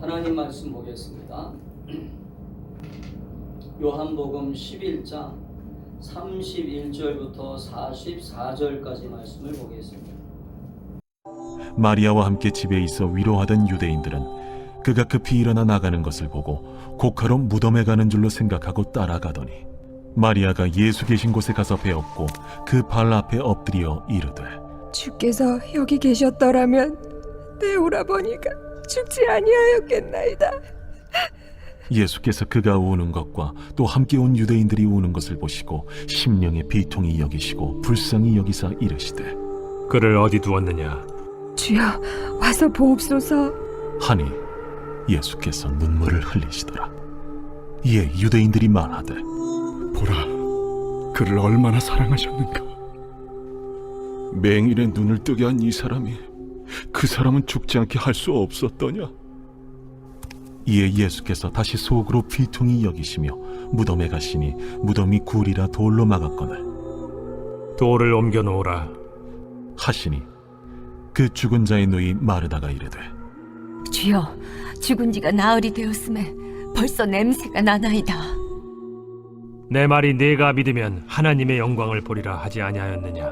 하나님 말씀 보겠습니다. 요한복음 11장 31절부터 44절까지 말씀을 보겠습니다. 마리아와 함께 집에 있어 위로하던 유대인들은 그가 급히 일어나 나가는 것을 보고 곡하러 무덤에 가는 줄로 생각하고 따라가더니 마리아가 예수 계신 곳에 가서 배웠고 그 발 앞에 엎드려 이르되 주께서 여기 계셨더라면 내 오라버니가 죽지 아니하였겠나이다. 예수께서 그가 우는 것과 또 함께 온 유대인들이 우는 것을 보시고 심령의 비통히 여기시고 불쌍히 여기사 이르시되 그를 어디 두었느냐? 주여 와서 보옵소서. 하니 예수께서 눈물을 흘리시더라. 이에 유대인들이 말하되 보라, 그를 얼마나 사랑하셨는가. 맹인의 눈을 뜨게 한 이 사람이 그 사람은 죽지 않게 할 수 없었더냐. 이에 예수께서 다시 속으로 비통히 여기시며 무덤에 가시니 무덤이 굴이라 돌로 막았거늘 돌을 옮겨 놓으라. 하시니 그 죽은 자의 누이 마르다가 이르되 주여, 죽은 지가 나흘이 되었음에 벌써 냄새가 나나이다. 내 말이 네가 믿으면 하나님의 영광을 보리라 하지 아니하였느냐?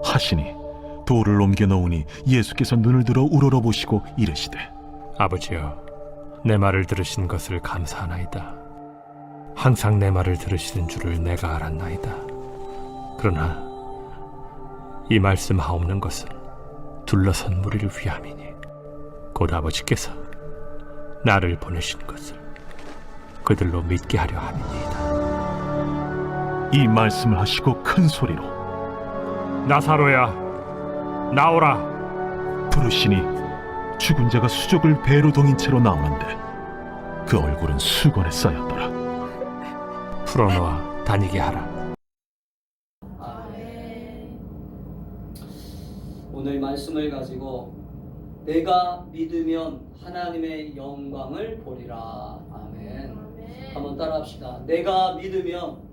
하시니 돌을 옮겨 놓으니 예수께서 눈을 들어 우러러보시고 이르시되 아버지여, 내 말을 들으신 것을 감사하나이다. 항상 내 말을 들으시는 줄을 내가 알았나이다. 그러나 이 말씀하옵는 것은 둘러선 무리를 위함이니 곧 아버지께서 나를 보내신 것을 그들로 믿게 하려 함이니이다. 이 말씀을 하시고 큰 소리로 나사로야, 나오라. 부르시니 죽은 자가 수족을 배로 동인 채로 나오는데 그 얼굴은 수건에 쌓였더라. 풀어놓아 다니게 하라. 오늘 말씀을 가지고 내가 믿으면 하나님의 영광을 보리라. 아멘. 한번 따라합시다. 내가 믿으면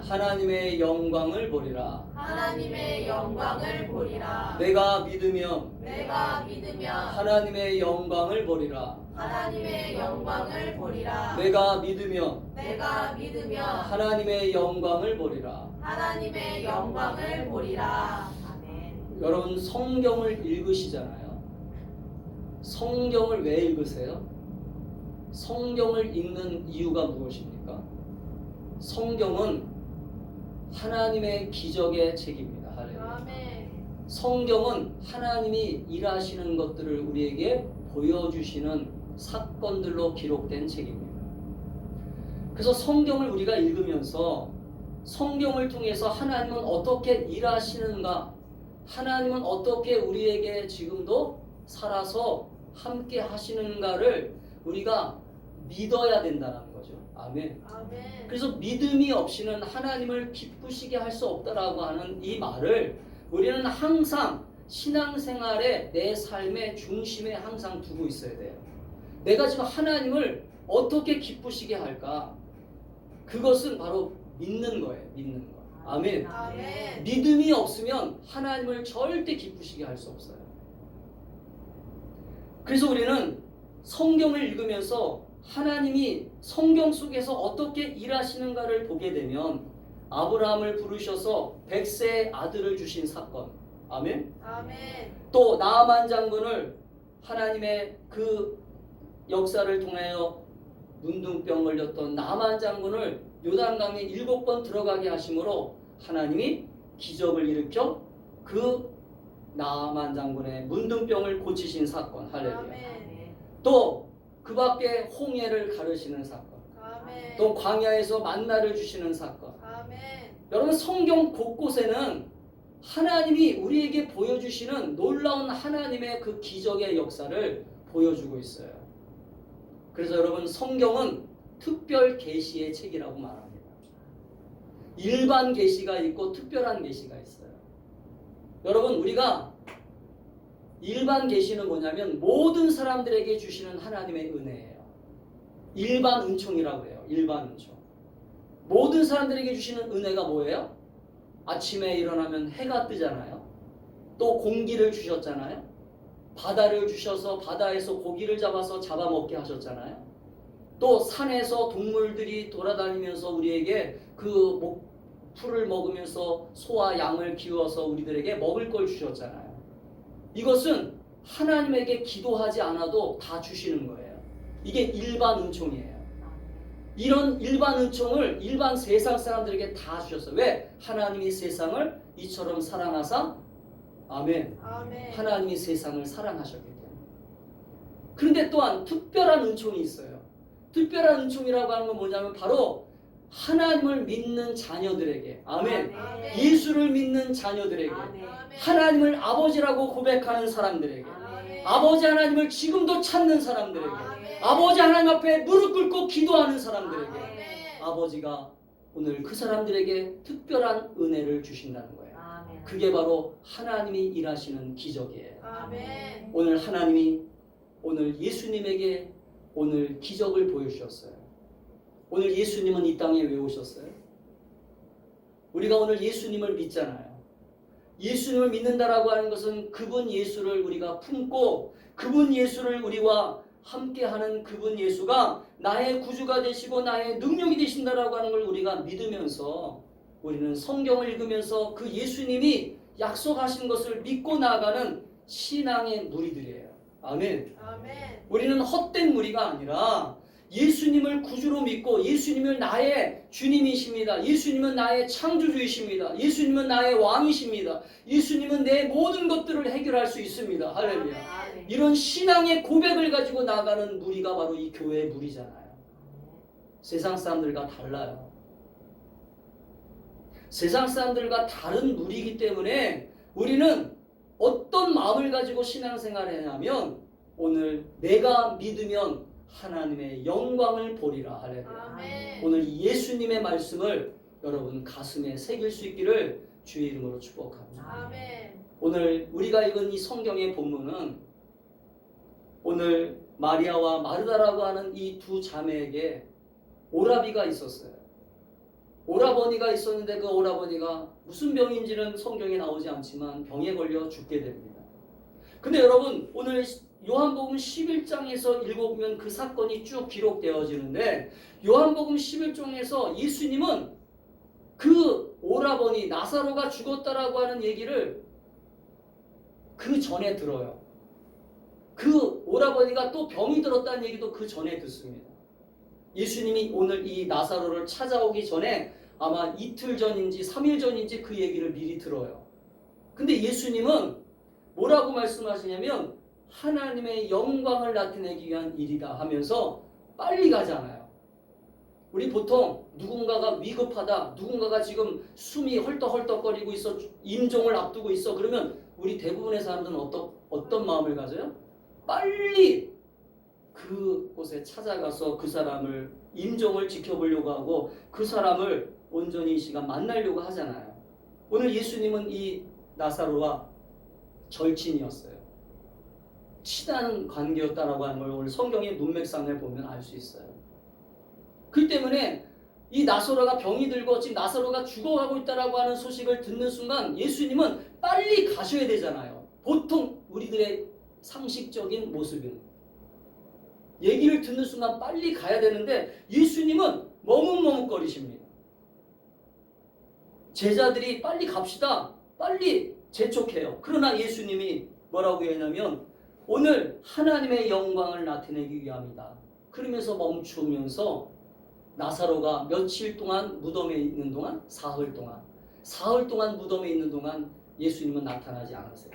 하나님의 영광을 보리라. 하나님의 영광을 보리라. 내가 믿으면 하나님의 영광을 보리라. 하나님의 영광을 보리라. 내가 믿으면 하나님의 영광을 보리라. 하나님의 영광을 보리라. 아멘. 여러분 성경을 읽으시잖아요. 성경을 왜 읽으세요? 성경을 읽는 이유가 무엇입니까? 성경은 하나님의 기적의 책입니다. 할렐루야. 아멘. 성경은 하나님이 일하시는 것들을 우리에게 보여주시는 사건들로 기록된 책입니다. 그래서 성경을 우리가 읽으면서 성경을 통해서 하나님은 어떻게 일하시는가, 하나님은 어떻게 우리에게 지금도 살아서 함께 하시는가를 우리가 믿어야 된다는 거죠. 아멘. 아멘. 그래서 믿음이 없이는 하나님을 기쁘시게 할 수 없다라고 하는 이 말을 우리는 항상 신앙생활에 내 삶의 중심에 항상 두고 있어야 돼요. 내가 지금 하나님을 어떻게 기쁘시게 할까? 그것은 바로 믿는 거예요. 믿는 거. 아멘. 아멘. 믿음이 없으면 하나님을 절대 기쁘시게 할 수 없어요. 그래서 우리는 성경을 읽으면서 하나님이 성경 속에서 어떻게 일하시는가를 보게 되면 아브라함을 부르셔서 100세의 아들을 주신 사건. 아멘. 아멘. 또 나아만 장군을 하나님의 그 역사를 통하여 문둥병 걸렸던 나아만 장군을 요단강에 7번 들어가게 하심으로 하나님이 기적을 일으켜 그 나아만 장군의 문둥병을 고치신 사건. 할렐루야. 아멘. 또 그 밖에 홍해를 가르시는 사건, 아멘. 또 광야에서 만나를 주시는 사건. 아멘. 여러분 성경 곳곳에는 하나님이 우리에게 보여주시는 놀라운 하나님의 그 기적의 역사를 보여주고 있어요. 그래서 여러분 성경은 특별 계시의 책이라고 말합니다. 일반 계시가 있고 특별한 계시가 있어요. 여러분 우리가 일반 계시는 뭐냐면 모든 사람들에게 주시는 하나님의 은혜예요. 일반 은총이라고 해요. 일반 은총. 모든 사람들에게 주시는 은혜가 뭐예요? 아침에 일어나면 해가 뜨잖아요. 또 공기를 주셨잖아요. 바다를 주셔서 바다에서 고기를 잡아서 잡아먹게 하셨잖아요. 또 산에서 동물들이 돌아다니면서 우리에게 그 풀을 먹으면서 소와 양을 키워서 우리들에게 먹을 걸 주셨잖아요. 이것은 하나님에게 기도하지 않아도 다 주시는 거예요. 이게 일반 은총이에요. 이런 일반 은총을 일반 세상 사람들에게 다 주셨어요. 왜? 하나님이 세상을 이처럼 사랑하사 아멘. 아멘. 하나님이 세상을 사랑하셨기 때문에. 그런데 또한 특별한 은총이 있어요. 특별한 은총이라고 하는 건 뭐냐면 바로 하나님을 믿는 자녀들에게 아멘. 아멘. 예수를 믿는 자녀들에게 아멘. 하나님을 아버지라고 고백하는 사람들에게 아멘. 아버지 하나님을 지금도 찾는 사람들에게 아멘. 아버지 하나님 앞에 무릎 꿇고 기도하는 사람들에게 아멘. 아버지가 오늘 그 사람들에게 특별한 은혜를 주신다는 거예요. 아멘. 그게 바로 하나님이 일하시는 기적이에요. 아멘. 오늘 하나님이 오늘 예수님에게 오늘 기적을 보여주셨어요. 오늘 예수님은 이 땅에 왜 오셨어요? 우리가 오늘 예수님을 믿잖아요. 예수님을 믿는다라고 하는 것은 그분 예수를 우리가 품고 그분 예수를 우리와 함께하는 그분 예수가 나의 구주가 되시고 나의 능력이 되신다라고 하는 걸 우리가 믿으면서 우리는 성경을 읽으면서 그 예수님이 약속하신 것을 믿고 나아가는 신앙의 무리들이에요. 아멘. 아멘. 우리는 헛된 무리가 아니라 예수님을 구주로 믿고 예수님을 나의 주님이십니다. 예수님은 나의 창조주이십니다. 예수님은 나의 왕이십니다. 예수님은 내 모든 것들을 해결할 수 있습니다. 할렐루야. 아멘. 이런 신앙의 고백을 가지고 나가는 무리가 바로 이 교회의 무리잖아요. 세상 사람들과 달라요. 세상 사람들과 다른 무리이기 때문에 우리는 어떤 마음을 가지고 신앙생활을 하냐면 오늘 내가 믿으면 하나님의 영광을 보리라. 할렐루야. 아멘. 오늘 이 예수님의 말씀을 여러분 가슴에 새길 수 있기를 주의 이름으로 축복합니다. 아멘. 오늘 우리가 읽은 이 성경의 본문은 오늘 마리아와 마르다라고 하는 이 두 자매에게 오라비가 있었어요. 오라버니가 있었는데 그 오라버니가 무슨 병인지는 성경에 나오지 않지만 병에 걸려 죽게 됩니다. 근데 여러분 오늘 요한복음 11장에서 읽어보면 그 사건이 쭉 기록되어지는데 요한복음 11장에서 예수님은 그 오라버니 나사로가 죽었다라고 하는 얘기를 그 전에 들어요. 그 오라버니가 또 병이 들었다는 얘기도 그 전에 듣습니다. 예수님이 오늘 이 나사로를 찾아오기 전에 아마 이틀 전인지 3일 전인지 그 얘기를 미리 들어요. 근데 예수님은 뭐라고 말씀하시냐면 하나님의 영광을 나타내기 위한 일이다 하면서 빨리 가잖아요. 우리 보통 누군가가 위급하다, 누군가가 지금 숨이 헐떡헐떡거리고 있어, 임종을 앞두고 있어, 그러면 우리 대부분의 사람들은 어떤 마음을 가져요? 빨리 그곳에 찾아가서 그 사람을 임종을 지켜보려고 하고 그 사람을 온전히 이 시간 만나려고 하잖아요. 오늘 예수님은 이 나사로와 절친이었어요. 친한 관계였다라고 하는 걸 오늘 성경의 문맥상을 보면 알 수 있어요. 그 때문에 이 나사로가 병이 들고 지금 나사로가 죽어가고 있다라고 하는 소식을 듣는 순간 예수님은 빨리 가셔야 되잖아요. 보통 우리들의 상식적인 모습은 얘기를 듣는 순간 빨리 가야 되는데 예수님은 머뭇머뭇거리십니다. 제자들이 빨리 갑시다, 빨리 재촉해요. 그러나 예수님이 뭐라고 했냐면 오늘 하나님의 영광을 나타내기 위함이다. 그러면서 멈추면서 나사로가 며칠 동안 무덤에 있는 동안 사흘 동안 무덤에 있는 동안 예수님은 나타나지 않으세요.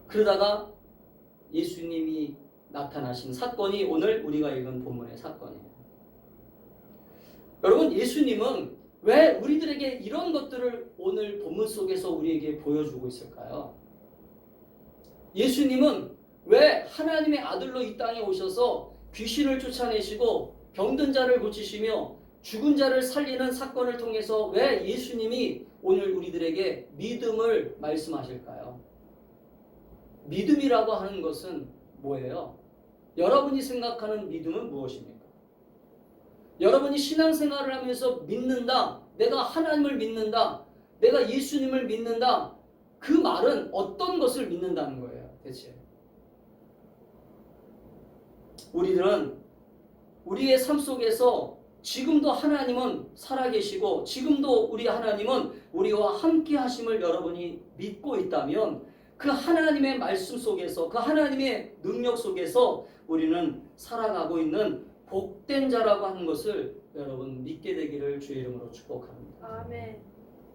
그러다가 예수님이 나타나신 사건이 오늘 우리가 읽은 본문의 사건이에요. 여러분 예수님은 왜 우리들에게 이런 것들을 오늘 본문 속에서 우리에게 보여주고 있을까요? 예수님은 왜 하나님의 아들로 이 땅에 오셔서 귀신을 쫓아내시고 병든 자를 고치시며 죽은 자를 살리는 사건을 통해서 왜 예수님이 오늘 우리들에게 믿음을 말씀하실까요? 믿음이라고 하는 것은 뭐예요? 여러분이 생각하는 믿음은 무엇입니까? 여러분이 신앙생활을 하면서 믿는다, 내가 하나님을 믿는다, 내가 예수님을 믿는다, 그 말은 어떤 것을 믿는다는 거예요, 대체? 우리들은 우리의 삶 속에서 지금도 하나님은 살아계시고 지금도 우리 하나님은 우리와 함께 하심을 여러분이 믿고 있다면 그 하나님의 말씀 속에서 그 하나님의 능력 속에서 우리는 살아가고 있는 복된 자라고 하는 것을 여러분 믿게 되기를 주의 이름으로 축복합니다. 아멘.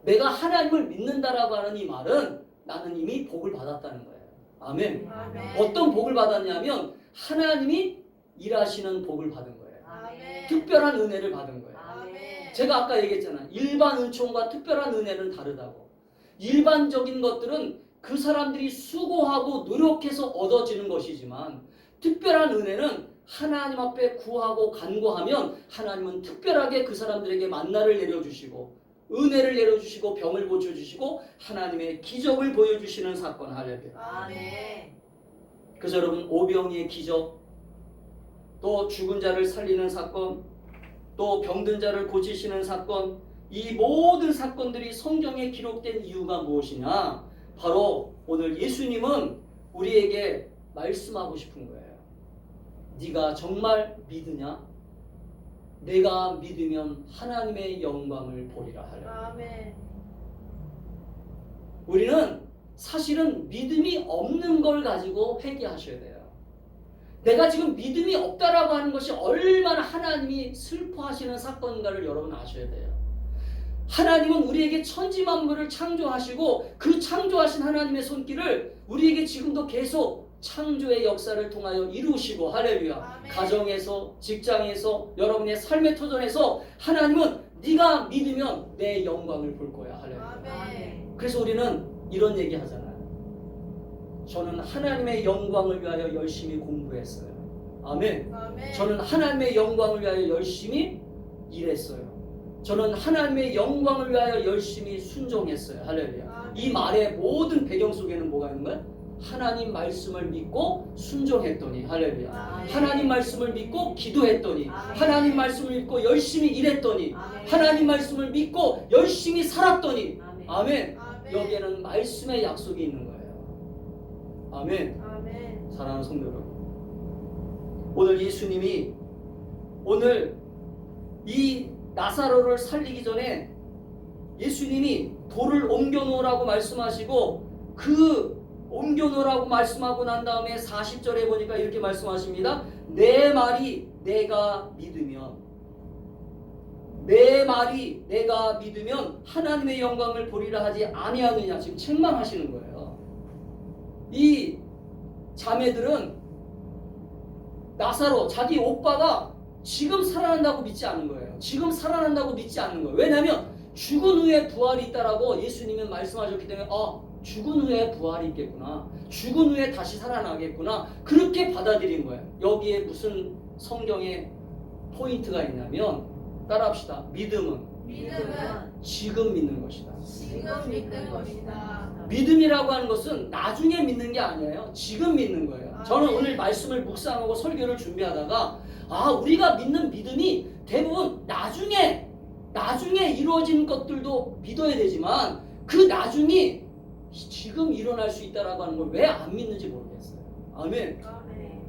내가 하나님을 믿는다라고 하는 이 말은 나는 이미 복을 받았다는 거예요. 아멘. 아멘. 어떤 복을 받았냐면 하나님이 일하시는 복을 받은 거예요. 아멘. 특별한 은혜를 받은 거예요. 아멘. 제가 아까 얘기했잖아요. 일반 은총과 특별한 은혜는 다르다고. 일반적인 것들은 그 사람들이 수고하고 노력해서 얻어지는 것이지만 특별한 은혜는 하나님 앞에 구하고 간구하면 하나님은 특별하게 그 사람들에게 만나를 내려주시고 은혜를 내려주시고 병을 고쳐주시고 하나님의 기적을 보여주시는 사건. 할렐루야. 아멘. 그래서 여러분 오병이의 기적, 또 죽은 자를 살리는 사건, 또 병든 자를 고치시는 사건, 이 모든 사건들이 성경에 기록된 이유가 무엇이냐? 바로 오늘 예수님은 우리에게 말씀하고 싶은 거예요. 네가 정말 믿으냐? 내가 믿으면 하나님의 영광을 보리라 하려. 아멘. 우리는 사실은 믿음이 없는 걸 가지고 회개하셔야 돼요. 내가 지금 믿음이 없다라고 하는 것이 얼마나 하나님이 슬퍼하시는 사건인가를 여러분 아셔야 돼요. 하나님은 우리에게 천지만물을 창조하시고 그 창조하신 하나님의 손길을 우리에게 지금도 계속 창조의 역사를 통하여 이루시고, 할렐루야. 아멘. 가정에서, 직장에서, 여러분의 삶의 터전에서 하나님은 네가 믿으면 내 영광을 볼 거야, 할렐루야. 아멘. 그래서 우리는 이런 얘기 하잖아요. 저는 하나님의 영광을 위하여 열심히 공부했어요. 아멘. 아멘. 저는 하나님의 영광을 위하여 열심히 일했어요. 저는 하나님의 영광을 위하여 열심히 순종했어요. 할렐루야. 아멘. 이 말의 모든 배경 속에는 뭐가 있는 거야? 하나님 말씀을 믿고 순종했더니, 할렐루야. 아멘. 하나님 말씀을 믿고 기도했더니, 아멘. 하나님 말씀을 믿고 열심히 일했더니, 아멘. 하나님 말씀을 믿고 열심히 살았더니, 아멘. 아멘. 아멘. 여기에는 말씀의 약속이 있는 거예요. 아멘. 아멘. 사랑하는 성도 여러분, 오늘 예수님이 오늘 이 나사로를 살리기 전에 예수님이 돌을 옮겨 놓으라고 말씀하시고 그 옮겨 놓으라고 말씀하고 난 다음에 40절에 보니까 이렇게 말씀하십니다. 내 말이 내가 믿으면, 내 말이 내가 믿으면 하나님의 영광을 보리라 하지 아니하느냐. 지금 책망하시는 거예요. 이 자매들은 나사로, 자기 오빠가 지금 살아난다고 믿지 않은 거예요. 지금 살아난다고 믿지 않는 거예요. 왜냐하면 죽은 후에 부활이 있다라고 예수님은 말씀하셨기 때문에 죽은 후에 부활이 있겠구나, 죽은 후에 다시 살아나겠구나, 그렇게 받아들인 거예요. 여기에 무슨 성경에 포인트가 있냐면, 따라합시다. 믿음은 지금 믿는 것이다. 지금 믿는 것이다. 믿음이라고 하는 것은 나중에 믿는 게 아니에요. 지금 믿는 거예요. 아멘. 저는 오늘 말씀을 묵상하고 설교를 준비하다가 우리가 믿는 믿음이 대부분 나중에 이루어진 것들도 믿어야 되지만 그 나중이 지금 일어날 수 있다라고 하는 걸 왜 안 믿는지 모르겠어요. 아멘. 아멘.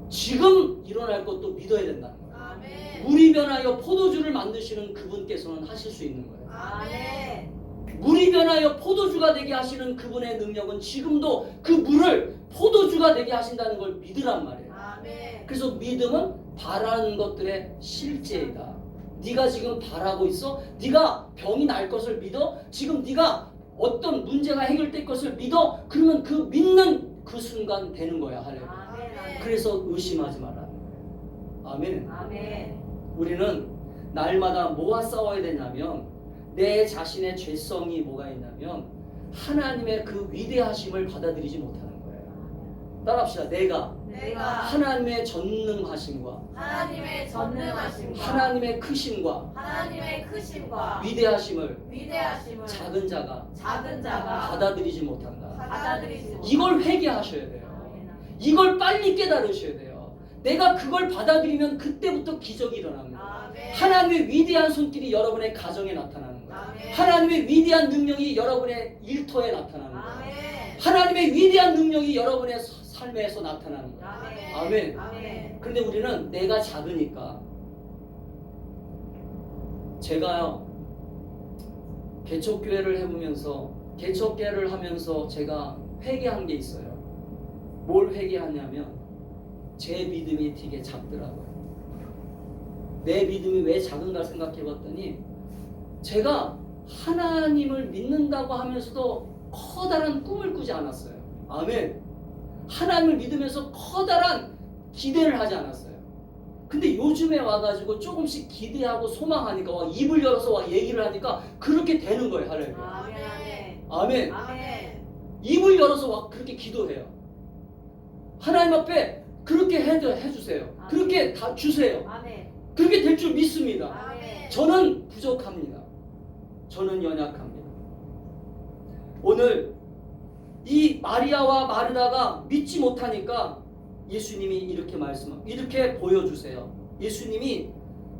지금 일어날 것도 믿어야 된다는 거예요. 아멘. 물이 변하여 포도주를 만드시는 그분께서는 하실 수 있는 거예요. 아멘. 물이 변하여 포도주가 되게 하시는 그분의 능력은 지금도 그 물을 포도주가 되게 하신다는 걸 믿으란 말이에요. 아멘. 그래서 믿음은 바라는 것들의 실제이다. 네가 지금 바라고 있어? 네가 병이 날 것을 믿어? 지금 네가 어떤 문제가 해결될 것을 믿어? 그러면 그 믿는 그 순간 되는 거야. 할렐루야. 아멘. 그래서 의심하지 말라는 거예요. 아멘. 아멘. 우리는 날마다 뭐와 싸워야 되냐면, 내 자신의 죄성이 뭐가 있냐면 하나님의 그 위대하심을 받아들이지 못하는 거예요. 따라합시다. 내가 내가 하나님의 전능하심과 하나님의 전능하심과 하나님의 크심과 하나님의 크심과 위대하심을 위대하심을 작은 자가 받아들이지 못한다. 받아들이지 못한다. 이걸 회개하셔야 돼요. 이걸 빨리 깨달으셔야 돼요. 내가 그걸 받아들이면 그때부터 기적이 일어납니다. 아멘. 하나님의 위대한 손길이 여러분의 가정에 나타나는 거예요. 아멘. 하나님의 위대한 능력이 여러분의 일터에 나타나는 거예요. 아멘. 하나님의 위대한 능력이 여러분의 삶에서 나타나는 거예요. 아멘. 아멘. 아멘. 근데 우리는 내가 작으니까 제가요 개척교회를 해보면서 개척교회를 하면서 제가 회개한 게 있어요. 뭘 회개하냐면 제 믿음이 되게 작더라고요. 내 믿음이 왜 작은가 생각해봤더니 제가 하나님을 믿는다고 하면서도 커다란 꿈을 꾸지 않았어요. 아멘. 하나님을 믿으면서 커다란 기대를 하지 않았어요. 근데 요즘에 와가지고 조금씩 기대하고 소망하니까 와 입을 열어서 와 얘기를 하니까 그렇게 되는 거예요. 할렐루야. 아멘. 아멘. 아멘. 입을 열어서 와 그렇게 기도해요. 하나님 앞에 그렇게 해주세요. 그렇게 다 주세요. 아멘. 그렇게 될 줄 믿습니다. 아멘. 저는 부족합니다. 저는 연약합니다. 오늘 이 마리아와 마르다가 믿지 못하니까 예수님이 이렇게 보여주세요. 예수님이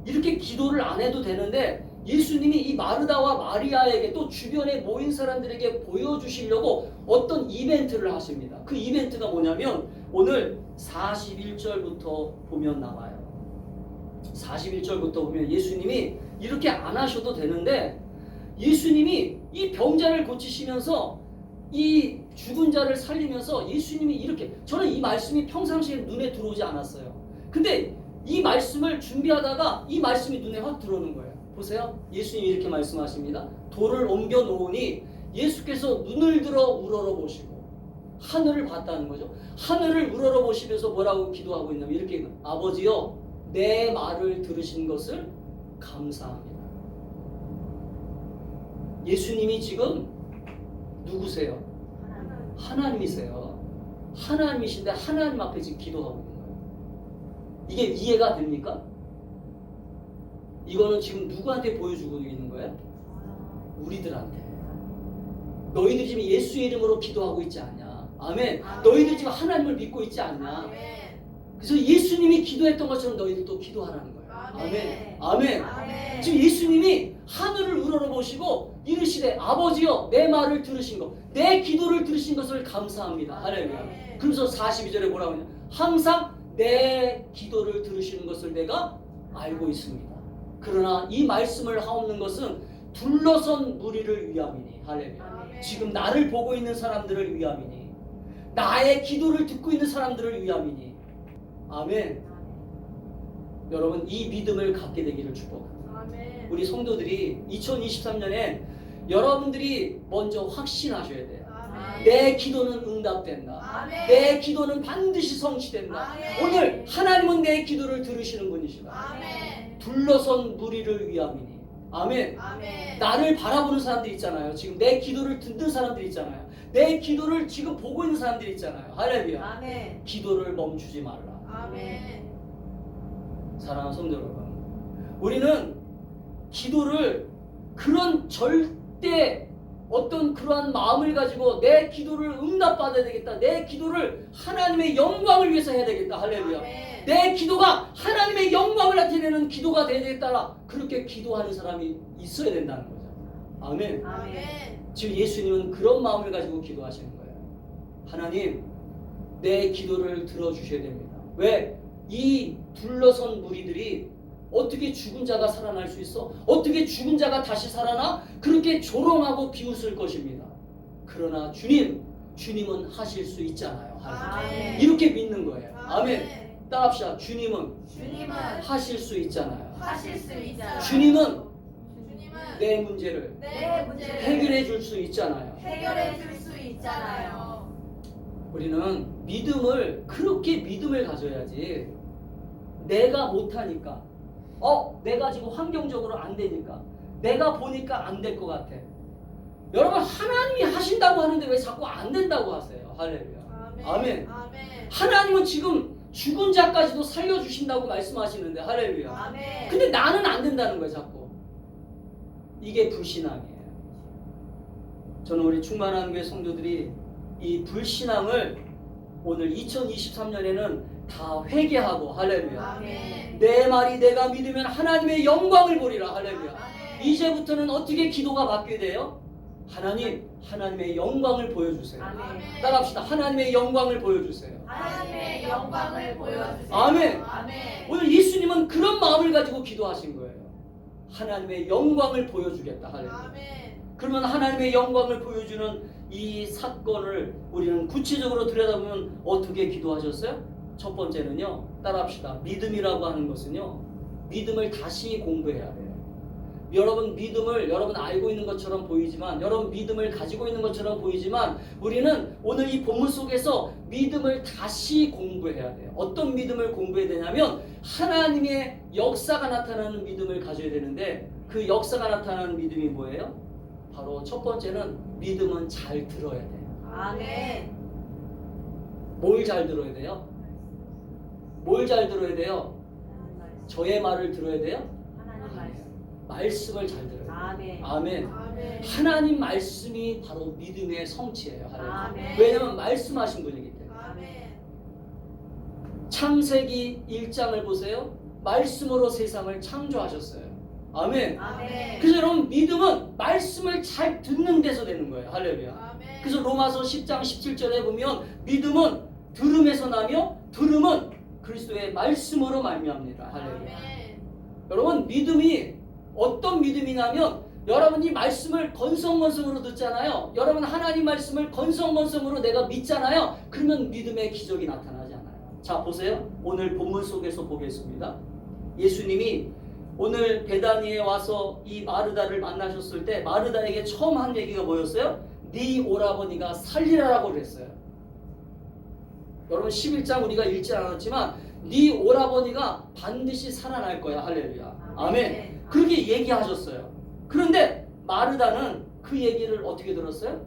이렇게 기도를 안 해도 되는데 예수님이 이 마르다와 마리아에게 또 주변에 모인 사람들에게 보여주시려고 어떤 이벤트를 하십니다. 그 이벤트가 뭐냐면 오늘 41절부터 보면 나와요. 41절부터 보면 예수님이 이렇게 안 하셔도 되는데 예수님이 이 병자를 고치시면서 이 죽은 자를 살리면서 예수님이 이렇게 저는 이 말씀이 평상시에 눈에 들어오지 않았어요. 근데 이 말씀을 준비하다가 이 말씀이 눈에 확 들어오는 거예요. 보세요. 예수님이 이렇게 말씀하십니다. 돌을 옮겨 놓으니 예수께서 눈을 들어 우러러 보시고 하늘을 봤다는 거죠. 하늘을 우러러 보시면서 뭐라고 기도하고 있냐면 이렇게 아버지여 내 말을 들으신 것을 감사합니다. 예수님이 지금 누구세요? 하나님이세요. 하나님이신데 하나님 앞에 지금 기도하고 있는 거예요. 이게 이해가 됩니까? 이거는 지금 누구한테 보여주고 있는 거예요? 우리들한테. 너희들 지금 예수의 이름으로 기도하고 있지 않냐? 아멘. 너희들 지금 하나님을 믿고 있지 않냐? 그래서 예수님이 기도했던 것처럼 너희들도 기도하라는 거예요. 아멘. 아멘. 아멘. 지금 예수님이 하늘을 우러러보시고 이르시되 아버지여 내 말을 들으신 것, 내 기도를 들으신 것을 감사합니다. 할렐루야. 그러면서 42절에 뭐라고 하냐? 항상 내 기도를 들으시는 것을 내가 알고 있습니다. 그러나 이 말씀을 하옵는 것은 둘러선 무리를 위함이니. 할렐루야. 지금 나를 보고 있는 사람들을 위함이니, 나의 기도를 듣고 있는 사람들을 위함이니. 아멘. 여러분 이 믿음을 갖게 되기를 축복합니다. 우리 성도들이 2023년에 여러분들이 먼저 확신하셔야 돼요. 내 기도는 응답된다. 내 기도는 반드시 성취된다. 오늘 하나님은 내 기도를 들으시는 분이시다. 둘러선 무리를 위함이니. 아멘. 나를 바라보는 사람들 있잖아요. 지금 내 기도를 듣는 사람들 있잖아요. 내 기도를 지금 보고 있는 사람들 있잖아요. 할렐루야. 기도를 멈추지 말라. 사랑하는 성도 여러분, 우리는 기도를 그런 절대 어떤 그러한 마음을 가지고 내 기도를 응답받아야 되겠다. 내 기도를 하나님의 영광을 위해서 해야 되겠다. 할렐루야. 내 기도가 하나님의 영광을 나타내는 기도가 되어야 되겠다. 그렇게 기도하는 사람이 있어야 된다는 거죠. 아멘. 지금 예수님은 그런 마음을 가지고 기도하시는 거예요. 하나님, 내 기도를 들어주셔야 됩니다. 왜? 이 둘러선 무리들이 어떻게 죽은 자가 살아날 수 있어? 어떻게 죽은 자가 다시 살아나? 그렇게 조롱하고 비웃을 것입니다. 그러나 주님은 하실 수 있잖아요. 이렇게 믿는 거예요. 아멘. 따라합시다. 주님은 하실 수 있잖아요. 주님은 내 문제를 해결해 줄 수 있잖아요. 우리는 그렇게 믿음을 가져야지. 내가 못하니까, 내가 지금 환경적으로 안 되니까, 내가 보니까 안 될 것 같아. 여러분 하나님이 하신다고 하는데 왜 자꾸 안 된다고 하세요? 할렐루야. 아멘. 하나님은 지금 죽은 자까지도 살려주신다고 말씀하시는데 할렐루야. 근데 나는 안 된다는 거예요. 자꾸. 이게 불신앙이에요. 저는 우리 충만한 교회 성도들이 이 불신앙을 오늘 2023년에는 다 회개하고 할렐루야. 내 말이 내가 믿으면 하나님의 영광을 보리라. 할렐루야. 이제부터는 어떻게 기도가 바뀌게 돼요? 하나님, 하나님의 영광을 보여주세요. 아멘. 따라합시다. 하나님의 영광을 보여주세요. 하나님의 영광을 보여주세요. 아멘. 아멘. 오늘 예수님은 그런 마음을 가지고 기도하신 거예요. 하나님의 영광을 보여주겠다. 할렐루야. 아멘. 그러면 하나님의 영광을 보여주는 이 사건을 우리는 구체적으로 들여다보면 어떻게 기도하셨어요? 첫 번째는요, 따라합시다. 믿음이라고 하는 것은요, 믿음을 다시 공부해야 돼요. 여러분 믿음을 여러분 알고 있는 것처럼 보이지만, 여러분 믿음을 가지고 있는 것처럼 보이지만, 우리는 오늘 이 본문 속에서 믿음을 다시 공부해야 돼요. 어떤 믿음을 공부해야 되냐면 하나님의 역사가 나타나는 믿음을 가져야 되는데, 그 역사가 나타나는 믿음이 뭐예요? 바로 첫 번째는 믿음은 잘 들어야 돼요. 아멘. 뭘 잘 들어야 돼요? 뭘 잘 들어야 돼요? 저의 말을 들어야 돼요? 하나님 말씀. 말씀을 잘 들어야 돼요. 아멘. 아멘. 아멘. 하나님 말씀이 바로 믿음의 성취예요. 할렐루야. 아멘. 왜냐하면 말씀하신 분이기 때문에. 아멘. 창세기 1장을 보세요. 말씀으로 세상을 창조하셨어요. 아멘. 아멘. 그래서 여러분 믿음은 말씀을 잘 듣는 데서 되는 거예요. 할렐루야. 아멘. 그래서 로마서 10장 17절에 보면 믿음은 들음에서 나며 들음은 그리스도의 말씀으로 말미암니다. 할렐루야. 아멘. 여러분 믿음이 어떤 믿음이냐면, 여러분이 말씀을 건성건성으로 듣잖아요. 여러분 하나님 말씀을 건성건성으로 내가 믿잖아요. 그러면 믿음의 기적이 나타나지 않아요. 자 보세요. 오늘 본문 속에서 보겠습니다. 예수님이 오늘 베다니에 와서 이 마르다를 만나셨을 때 마르다에게 처음 한 얘기가 뭐였어요? 네 오라버니가 살리라라고 그랬어요. 여러분 11장 우리가 읽지 않았지만 네 오라버니가 반드시 살아날 거야. 할렐루야. 아멘. 그렇게 얘기하셨어요. 그런데 마르다는 그 얘기를 어떻게 들었어요?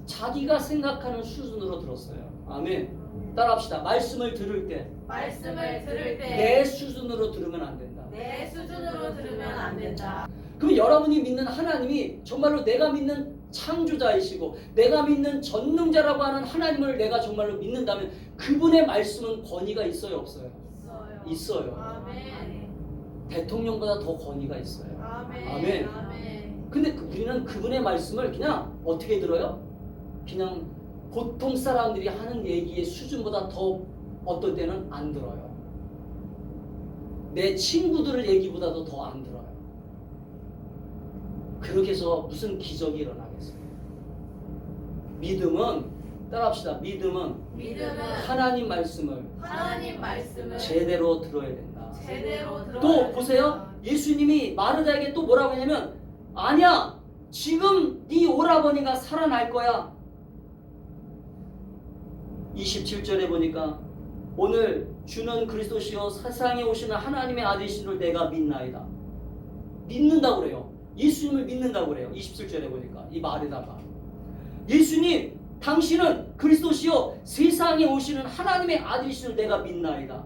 자기가 생각하는 수준으로 들었어요. 아멘. 따라합시다. 말씀을 들을 때 말씀을 들을 때 내 수준으로 들으면 안 된다. 내 수준으로 들으면 안 된다. 그럼 여러분이 믿는 하나님이 정말로 내가 믿는 창조자이시고 내가 믿는 전능자라고 하는 하나님을 내가 정말로 믿는다면 그분의 말씀은 권위가 있어요, 없어요? 있어요. 있어요. 아멘. 대통령보다 더 권위가 있어요. 아멘. 아멘. 아멘. 근데 우리는 그분의 말씀을 그냥 어떻게 들어요? 그냥 보통 사람들이 하는 얘기의 수준보다 더 어떤 때는 안 들어요. 내 친구들의 얘기보다도 더 안 들어요. 그렇게 해서 무슨 기적이 일어나겠어요? 믿음은, 따라합시다. 믿음은 믿음은 하나님 말씀을 하나님 말씀을 제대로 들어야 된다. 제대로 들어야 또 보세요. 예수님이 마르다에게 또 뭐라고 했냐면, 아니야, 지금 네 오라버니가 살아날 거야. 27절에 보니까 오늘 주는 그리스도시요 세상에 오시는 하나님의 아들이시를 내가 믿나이다. 믿는다고 그래요. 예수님을 믿는다고 그래요. 27절에 보니까 이 말에다가 예수님 당신은 그리스도시요 세상에 오시는 하나님의 아들이시를 내가 믿나이다.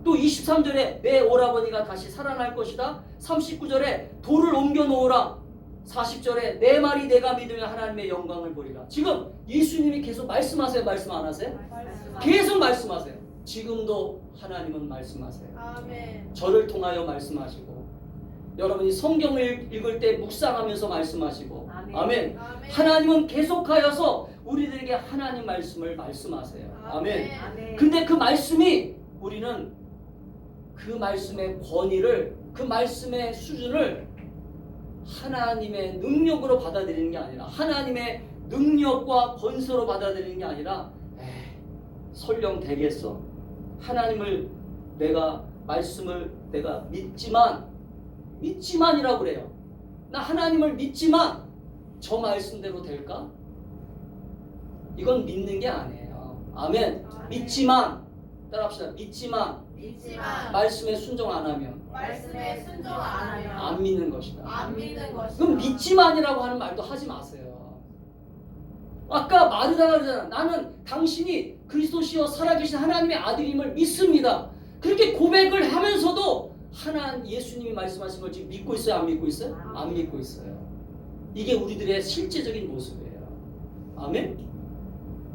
또 23절에 내 오라버니가 다시 살아날 것이다. 39절에 돌을 옮겨 놓으라. 40절에 내 말이 내가 믿으면 하나님의 영광을 보리라. 지금 예수님이 계속 말씀하세요? 말씀 안 하세요? 계속 말씀하세요. 지금도 하나님은 말씀하세요. 아멘. 저를 통하여 말씀하시고 여러분이 성경을 읽을 때 묵상하면서 말씀하시고 아멘. 아멘. 하나님은 계속하여서 우리들에게 하나님 말씀을 말씀하세요. 아멘. 아멘. 근데 그 말씀이 우리는 그 말씀의 권위를, 그 말씀의 수준을 하나님의 능력으로 받아들이는 게 아니라, 하나님의 능력과 권세로 받아들이는 게 아니라, 설령 되겠어. 하나님을 말씀을 내가 믿지만이라고 그래요. 나 하나님을 믿지만 저 말씀대로 될까? 이건 믿는 게 아니에요. 아멘. 믿지만, 따라합시다. 믿지만 말씀에 순종 안 하면 말씀에 순종 안 하면 안 믿는 것이다. 안 믿는 것이다. 그럼 믿지만이라고 하는 말도 하지 마세요. 아까 마르다가 그러잖아. 나는 당신이 그리스도시여 살아계신 하나님의 아들임을 믿습니다. 그렇게 고백을 하면서도 예수님이 말씀하신 걸 지금 믿고 있어요? 안 믿고 있어요? 안 믿고 있어요. 이게 우리들의 실제적인 모습이에요. 아멘?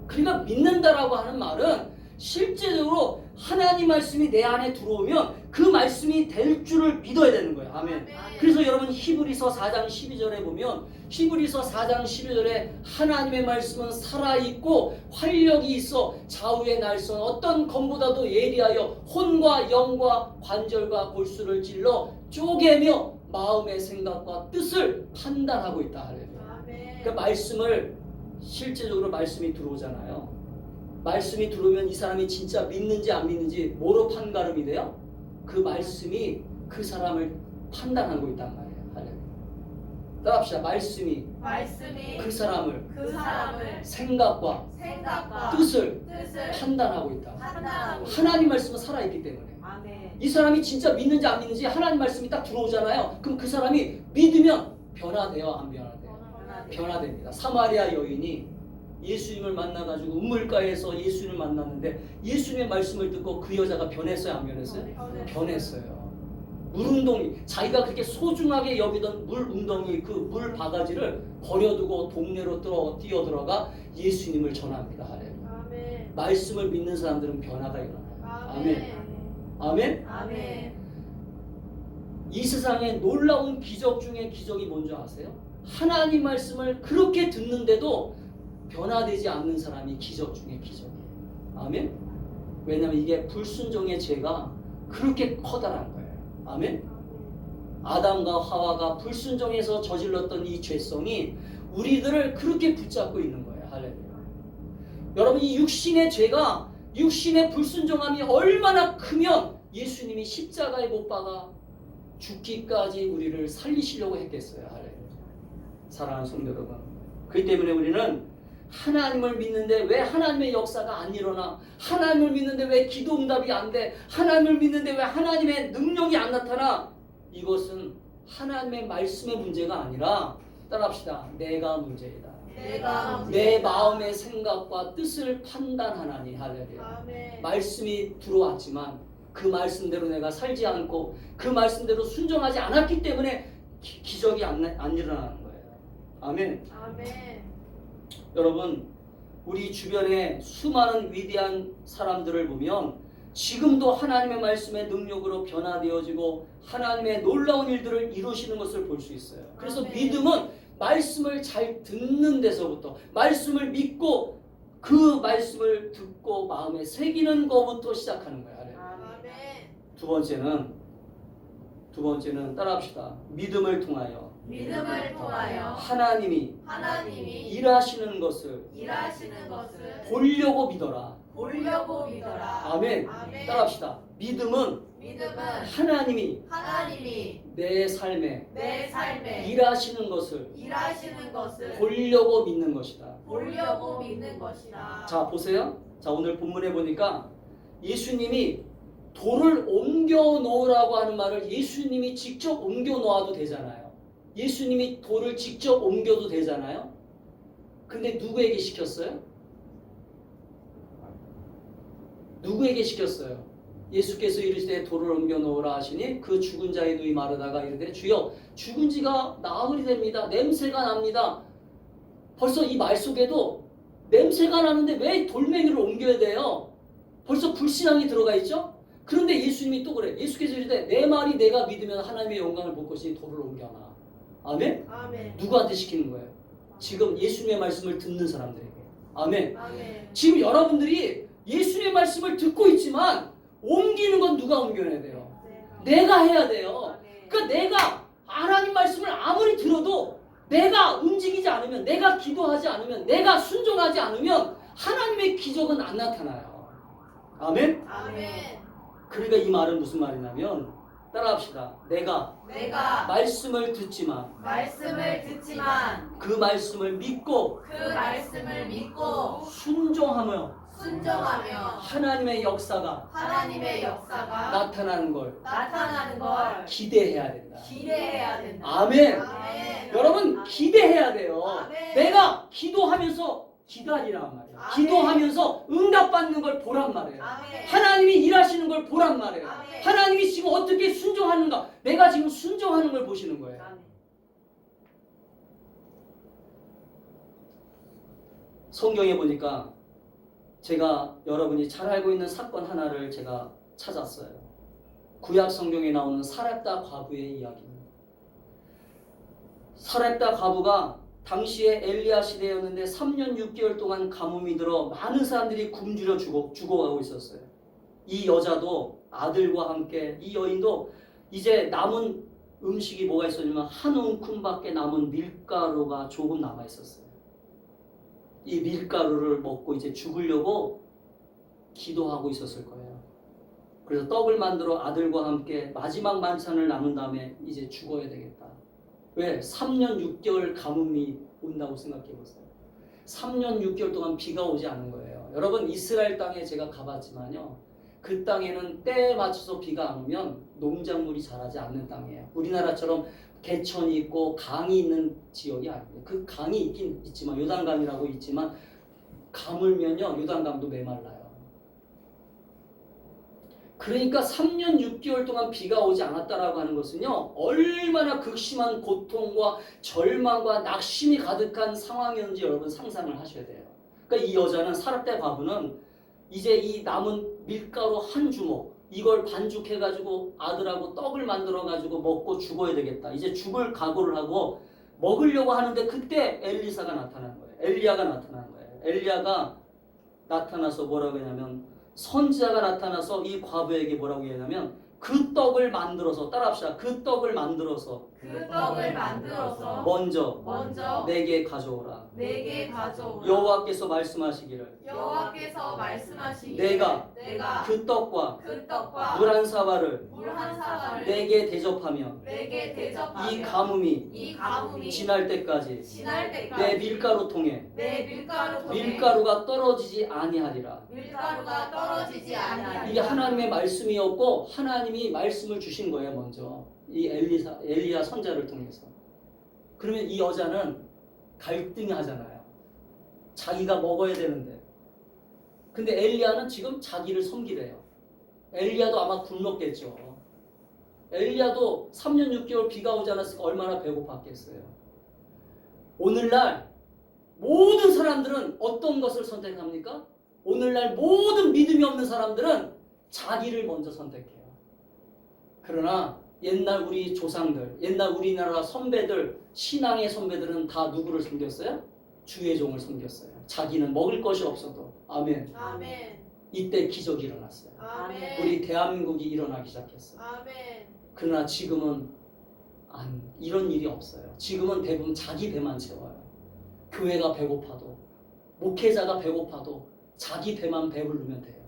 그러니까 믿는다라고 하는 말은 실제적으로 하나님 하나님 말씀이 내 안에 들어오면 그 말씀이 될 줄을 믿어야 되는 거예요. 아멘. 그래서 여러분 히브리서 4장 12절에 보면 히브리서 4장 12절에 하나님의 말씀은 살아있고 활력이 있어 좌우의 날선 어떤 검보다도 예리하여 혼과 영과 관절과 골수를 찔러 쪼개며 마음의 생각과 뜻을 판단하고 있다. 할렐루야. 그 말씀을 실제적으로 말씀이 들어오잖아요. 말씀이 들어오면 이 사람이 진짜 믿는지 안 믿는지 뭐로 판가름이 돼요? 그 말씀이 그 사람을 판단하고 있단 말이에요. 할렐루야. 따라합시다. 말씀이 그 사람을 생각과 뜻을 판단하고 있다. 하나님 말씀은 살아있기 때문에 이 사람이 진짜 믿는지 안 믿는지 하나님 말씀이 딱 들어오잖아요. 그럼 그 사람이 믿으면 변화돼요, 안 변화돼요? 변화됩니다. 사마리아 여인이 예수님을 만나가지고 우물가에서 예수님을 만났는데 예수님의 말씀을 듣고 그 여자가 변했어요, 안 변했어요? 변했어요. 물웅덩이, 자기가 그렇게 소중하게 여기던 물웅덩이 그 물 바가지를 버려두고 동네로 뛰어들어가 예수님을 전합니다. 할렐루야. 말씀을 믿는 사람들은 변화가 일어나요. 아멘. 아멘. 이 세상에 놀라운 기적 중에 기적이 뭔지 아세요? 하나님 말씀을 그렇게 듣는데도 변화되지 않는 사람이 기적 중에 기적이에요. 아멘. 왜냐하면 이게 불순종의 죄가 그렇게 커다란 거예요. 아멘. 아담과 하와가 불순종해서 저질렀던 이 죄성이 우리들을 그렇게 붙잡고 있는 거예요. 할렐루야. 여러분, 이 육신의 죄가, 육신의 불순종함이 얼마나 크면 예수님이 십자가에 못 박아 죽기까지 우리를 살리시려고 했겠어요. 할렐루야. 사랑하는 성도 여러분, 그렇기 때문에 우리는 하나님을 믿는데 왜 하나님의 역사가 안 일어나? 하나님을 믿는데 왜 기도 응답이 안 돼? 하나님을 믿는데 왜 하나님의 능력이 안 나타나? 이것은 하나님의 말씀의 문제가 아니라, 따라합시다, 내가 문제이다. 내 마음의 생각과 뜻을 판단하나니. 할렐루야. 말씀이 들어왔지만 그 말씀대로 내가 살지 않고 그 말씀대로 순종하지 않았기 때문에 기적이 안 일어나는 거예요. 아멘. 여러분, 우리 주변에 수많은 위대한 사람들을 보면 지금도 하나님의 말씀의 능력으로 변화되어지고 하나님의 놀라운 일들을 이루시는 것을 볼 수 있어요. 그래서 믿음은 말씀을 잘 듣는 데서부터, 말씀을 믿고 그 말씀을 듣고 마음에 새기는 것부터 시작하는 거예요. 두 번째는 따라합시다. 믿음을 통하여 하나님이 일하시는 것을 보려고 믿어라. 아멘. 따라합시다. 믿음은 하나님이 내 삶에 일하시는 것을 보려고 믿는 것이다. 자, 보세요. 자, 오늘 본문에 보니까 예수님이 돌을 옮겨 놓으라고 하는 말을 예수님이 직접 옮겨 놓아도 되잖아요. 예수님이 돌을 직접 옮겨도 되잖아요. 근데 누구에게 시켰어요? 누구에게 시켰어요? 예수께서 이르시되 돌을 옮겨 놓으라 하시니 그 죽은 자의 누이 마르다가 이르되 주여 죽은 지가 나흘이 됩니다. 냄새가 납니다. 벌써 이 말 속에도 냄새가 나는데 왜 돌멩이를 옮겨야 돼요? 벌써 불신앙이 들어가 있죠? 그런데 예수님이 또 그래. 예수께서 이르되 내 말이 내가 믿으면 하나님의 영광을 볼 것이니 돌을 옮겨놔. 아멘? 누구한테 시키는 거예요? 지금 예수님의 말씀을 듣는 사람들에게. 아멘? 지금 여러분들이 예수님의 말씀을 듣고 있지만 옮기는 건 누가 옮겨내야 돼요? 내가 해야 돼요. 그러니까 내가 하나님 말씀을 아무리 들어도 내가 움직이지 않으면, 내가 기도하지 않으면, 내가 순종하지 않으면 하나님의 기적은 안 나타나요. 아멘? 그러니까 이 말은 무슨 말이냐면, 따라합시다. 내가 말씀을 듣지만 그 말씀을 믿고 순종하며 하나님의 역사가 나타나는 걸 기대해야 된다. 아멘. 여러분, 기대해야 돼요. 내가 기도하면서 기다리란 말이에요. 기도하면서 응답받는 걸 보란 말이에요. 하나님이 일하시는 걸 보란 말이에요. 하나님이 지금 어떻게 순종하는가, 내가 지금 순종하는 걸 보시는 거예요. 성경에 보니까 제가 여러분이 잘 알고 있는 사건 하나를 제가 찾았어요. 구약 성경에 나오는 사렙다 과부의 이야기입니다. 사렙다 과부가 당시에 엘리야 시대였는데 3년 6개월 동안 가뭄이 들어 많은 사람들이 굶주려 죽어가고 있었어요. 이 여자도 아들과 함께, 이 여인도 이제 남은 음식이 뭐가 있었냐면 한 움큼밖에 남은 밀가루가 조금 남아 있었어요. 이 밀가루를 먹고 이제 죽으려고 기도하고 있었을 거예요. 그래서 떡을 만들어 아들과 함께 마지막 만찬을 나눈 다음에 이제 죽어야 되겠다. 왜? 3년 6개월 가뭄이 온다고 생각해 보세요. 3년 6개월 동안 비가 오지 않은 거예요. 여러분, 이스라엘 땅에 제가 가봤지만요, 그 땅에는 때에 맞춰서 비가 안 오면 농작물이 자라지 않는 땅이에요. 우리나라처럼 개천이 있고 강이 있는 지역이 아니에요. 그 강이 있긴 있지만, 요단강이라고 있지만 가물면요 요단강도 메말라요. 그러니까 3년 6개월 동안 비가 오지 않았다라고 하는 것은요, 얼마나 극심한 고통과 절망과 낙심이 가득한 상황이었는지 여러분 상상을 하셔야 돼요. 그러니까 이 여자는, 사렙다 과부는 이제 이 남은 밀가루 한 주먹, 이걸 반죽해가지고 아들하고 떡을 만들어가지고 먹고 죽어야 되겠다. 이제 죽을 각오를 하고 먹으려고 하는데 그때 엘리사가 나타난 거예요. 엘리야가 나타난 거예요. 엘리야가 나타나서 뭐라고 했냐면, 선지자가 나타나서 이 과부에게 뭐라고 했냐면, 그 떡을 만들어서, 따라합시다. 그 떡을 만들어서 그 떡을 만들어서 먼저 내게 가져오라. 내게 가져오라. 여호와께서 말씀하시기를 여호와께서 말씀하시기를 내가 그 떡과 떡과 물 한 사발을 물 한 사발을 내게 대접하며 내게 대접하며 이 가뭄이 이 가뭄이 지날 때까지 지날 때까지 내 밀가루 통에 내 밀가루 통에 밀가루가 떨어지지 아니하리라. 밀가루가 떨어지지 아니하리라. 이게 하나님의 말씀이었고, 하나님이 말씀을 주신 거예요. 먼저 이 엘리야 선자를 통해서. 그러면 이 여자는 갈등이 하잖아요. 자기가 먹어야 되는데, 근데 엘리야는 지금 자기를 섬기래요. 엘리야도 아마 굶었겠죠. 엘리야도 3년 6개월 비가 오지 않았으니까 얼마나 배고팠겠어요. 오늘날 모든 사람들은 어떤 것을 선택합니까? 오늘날 모든 믿음이 없는 사람들은 자기를 먼저 선택해요. 그러나 옛날 우리 조상들, 옛날 우리나라 선배들, 신앙의 선배들은 다 누구를 섬겼어요? 주의 종을 섬겼어요. 자기는 먹을 것이 없어도. 아멘. 아멘. 이때 기적이 일어났어요. 아멘. 우리 대한민국이 일어나기 시작했어요. 아멘. 그러나 지금은 이런 일이 없어요. 지금은 대부분 자기 배만 채워요. 교회가 배고파도, 목회자가 배고파도 자기 배만 배부르면 돼요.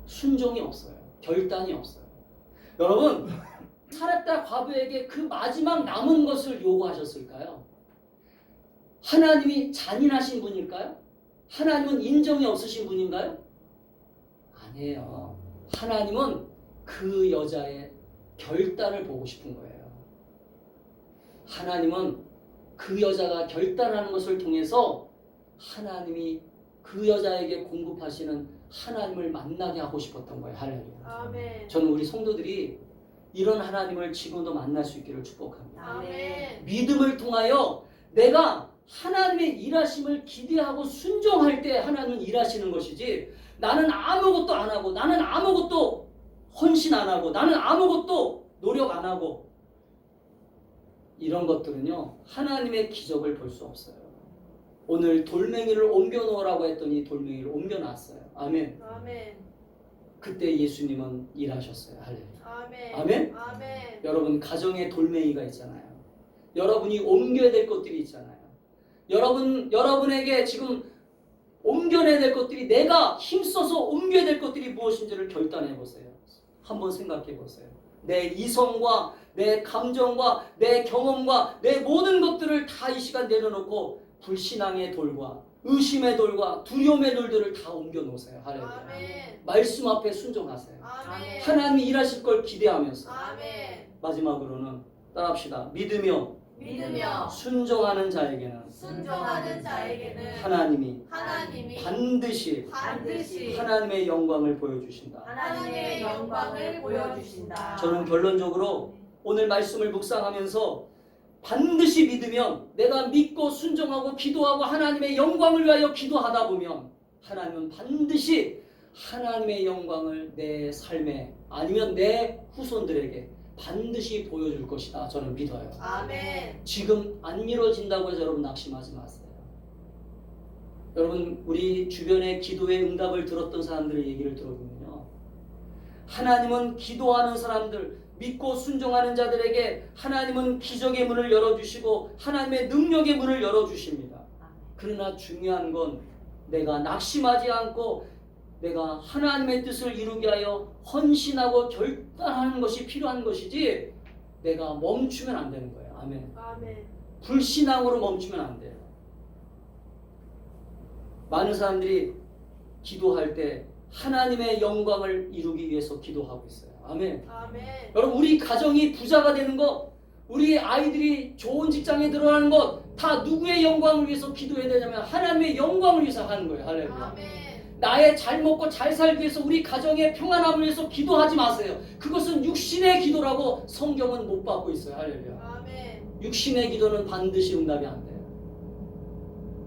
순종이 없어요. 결단이 없어요. 여러분, 사렙다 과부에게 그 마지막 남은 것을 요구하셨을까요? 하나님이 잔인하신 분일까요? 하나님은 인정이 없으신 분인가요? 아니에요. 하나님은 그 여자의 결단을 보고 싶은 거예요. 하나님은 그 여자가 결단하는 것을 통해서 하나님이 그 여자에게 공급하시는 하나님을 만나게 하고 싶었던 거예요. 할렐루야. 아멘. 저는 우리 성도들이 이런 하나님을 지금도 만날 수 있기를 축복합니다. 아멘. 믿음을 통하여 내가 하나님의 일하심을 기대하고 순종할 때 하나님은 일하시는 것이지, 나는 아무것도 안 하고, 나는 아무것도 헌신 안 하고, 나는 아무것도 노력 안 하고, 이런 것들은요 하나님의 기적을 볼 수 없어요. 오늘 돌멩이를 옮겨 놓으라고 했더니 돌멩이를 옮겨 놨어요. 아멘. 아멘. 그때 예수님은 일하셨어요. 할렐루야. 아멘. 아멘. 아멘. 여러분, 가정에 돌멩이가 있잖아요. 여러분이 옮겨야 될 것들이 있잖아요. 여러분에게 지금 옮겨내야 될 것들이, 내가 힘써서 옮겨야 될 것들이 무엇인지를 결단해 보세요. 한번 생각해 보세요. 내 이성과 내 감정과 내 경험과 내 모든 것들을 다 이 시간 내려놓고 불신앙의 돌과 의심의 돌과 두려움의 돌들을 다 옮겨 놓으세요. 할렐루야. 아멘. 말씀 앞에 순종하세요. 아멘. 하나님이 일하실 걸 기대하면서. 아멘. 마지막으로는 따라합시다. 믿으며 순종하는 자에게는 순종하는 자에게는 하나님이 반드시 하나님의 영광을 보여주신다. 하나님의 영광을 보여주신다. 저는 결론적으로 오늘 말씀을 묵상하면서 반드시 믿으면, 내가 믿고 순종하고 기도하고 하나님의 영광을 위하여 기도하다 보면 하나님은 반드시 하나님의 영광을 내 삶에 아니면 내 후손들에게 반드시 보여줄 것이다. 저는 믿어요. 아멘. 지금 안 이루어진다고 해서 여러분 낙심하지 마세요. 여러분, 우리 주변의 기도의 응답을 들었던 사람들의 얘기를 들어보면요, 하나님은 기도하는 사람들, 믿고 순종하는 자들에게 하나님은 기적의 문을 열어주시고 하나님의 능력의 문을 열어주십니다. 그러나 중요한 건 내가 낙심하지 않고 내가 하나님의 뜻을 이루게 하여 헌신하고 결단하는 것이 필요한 것이지, 내가 멈추면 안 되는 거예요. 아멘. 아멘. 불신앙으로 멈추면 안 돼요. 많은 사람들이 기도할 때 하나님의 영광을 이루기 위해서 기도하고 있어요. 아멘. 아멘. 여러분, 우리 가정이 부자가 되는 것, 우리 아이들이 좋은 직장에 들어가는 것, 다 누구의 영광을 위해서 기도해야 되냐면 하나님의 영광을 위해서 하는 거예요. 할렐루야. 아멘. 나의 잘 먹고 잘 살기 위해서, 우리 가정의 평안함을 위해서 기도하지 마세요. 그것은 육신의 기도라고 성경은 못 받고 있어요. 할렐루야. 아멘. 육신의 기도는 반드시 응답이 안 돼요.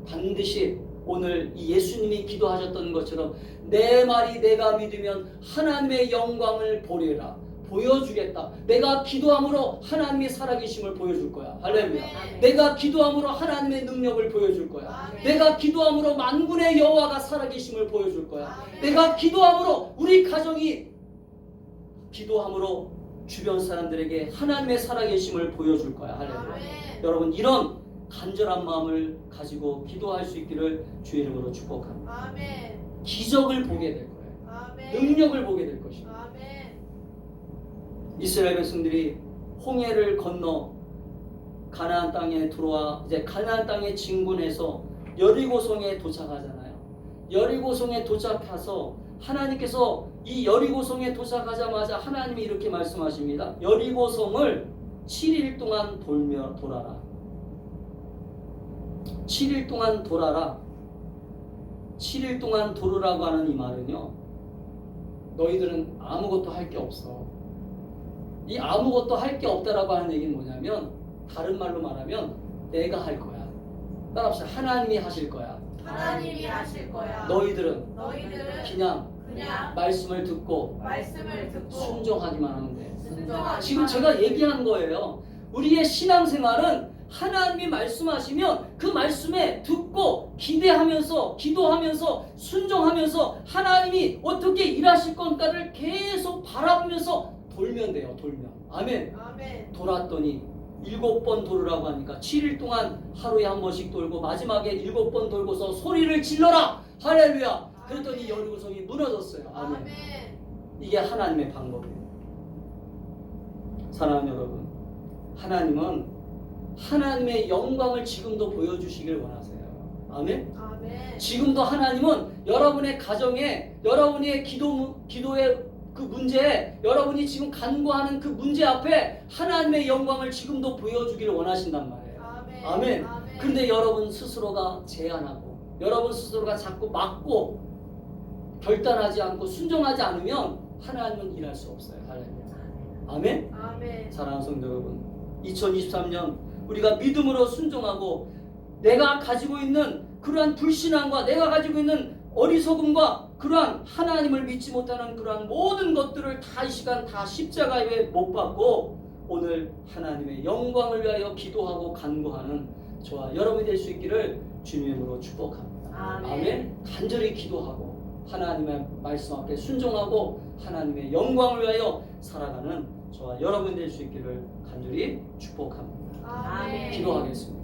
반드시 오늘 이 예수님이 기도하셨던 것처럼 내 말이 내가 믿으면 하나님의 영광을 보리라, 보여주겠다. 내가 기도함으로 하나님의 살아계심을 보여줄 거야. 할렐루야. 아멘. 내가 기도함으로 하나님의 능력을 보여줄 거야. 아멘. 내가 기도함으로 만군의 여호와가 살아계심을 보여줄 거야. 아멘. 내가 기도함으로 우리 가정이 기도함으로 주변 사람들에게 하나님의 살아계심을 보여줄 거야. 할렐루야. 아멘. 여러분, 이런 간절한 마음을 가지고 기도할 수 있기를 주의 이름으로 축복합니다. 아멘. 기적을 보게 될 거예요. 아멘. 능력을 보게 될 것입니다. 아멘. 이스라엘 백성들이 홍해를 건너 가나안 땅에 들어와 이제 가나안 땅에 진군해서 여리고성에 도착하잖아요. 여리고성에 도착해서 하나님께서 이 여리고성에 도착하자마자 하나님이 이렇게 말씀하십니다. 여리고성을 7일 동안 돌아라. 7일 동안 돌아라. 7일 동안 돌으라고 하는 이 말은요, 너희들은 아무것도 할 게 없어. 이 아무것도 할 게 없다라고 하는 얘기는 뭐냐면, 다른 말로 말하면 내가 할 거야. 따라합시다. 하나님이 하실 거야. 하나님이 하실 거야. 너희들은 그냥 그냥 말씀을 듣고 말씀을 듣고 순종하기만 하면 돼. 순종하기만 지금 제가 얘기한 거예요. 우리의 신앙생활은 하나님이 말씀하시면 그 말씀에 듣고 기대하면서, 기도하면서, 순종하면서 하나님이 어떻게 일하실 건가를 계속 바라보면서 돌면 돼요. 돌면. 아멘. 아멘. 돌았더니 7번 돌으라고 하니까 7일 동안 하루에 한 번씩 돌고 마지막에 7번 돌고서 소리를 질러라. 할렐루야. 그랬더니 여리고성이 무너졌어요. 아멘. 아멘. 이게 하나님의 방법이에요. 사랑하는 여러분, 하나님은 하나님의 영광을 지금도 보여주시길 원하세요. 아멘. 아멘. 지금도 하나님은 여러분의 가정에, 여러분의 기도의 그 문제에, 여러분이 지금 간구하는 그 문제 앞에 하나님의 영광을 지금도 보여주기를 원하신단 말이에요. 아멘. 아멘. 아멘. 그런데 여러분 스스로가 제한하고, 여러분 스스로가 자꾸 막고, 결단하지 않고 순종하지 않으면 하나님은 일할 수 없어요. 할렐루야. 아멘. 아멘. 사랑하는 성도 여러분, 2023년 우리가 믿음으로 순종하고 내가 가지고 있는 그러한 불신앙과 내가 가지고 있는 어리석음과 그러한 하나님을 믿지 못하는 그러한 모든 것들을 다 이 시간 다 십자가에 못 박고 오늘 하나님의 영광을 위하여 기도하고 간구하는 저와 여러분이 될 수 있기를 주님의 이름으로 축복합니다. 아멘. 간절히 기도하고 하나님의 말씀 앞에 순종하고 하나님의 영광을 위하여 살아가는 저와 여러분 될 수 있기를 간절히 축복합니다. 아멘. 기도하겠습니다.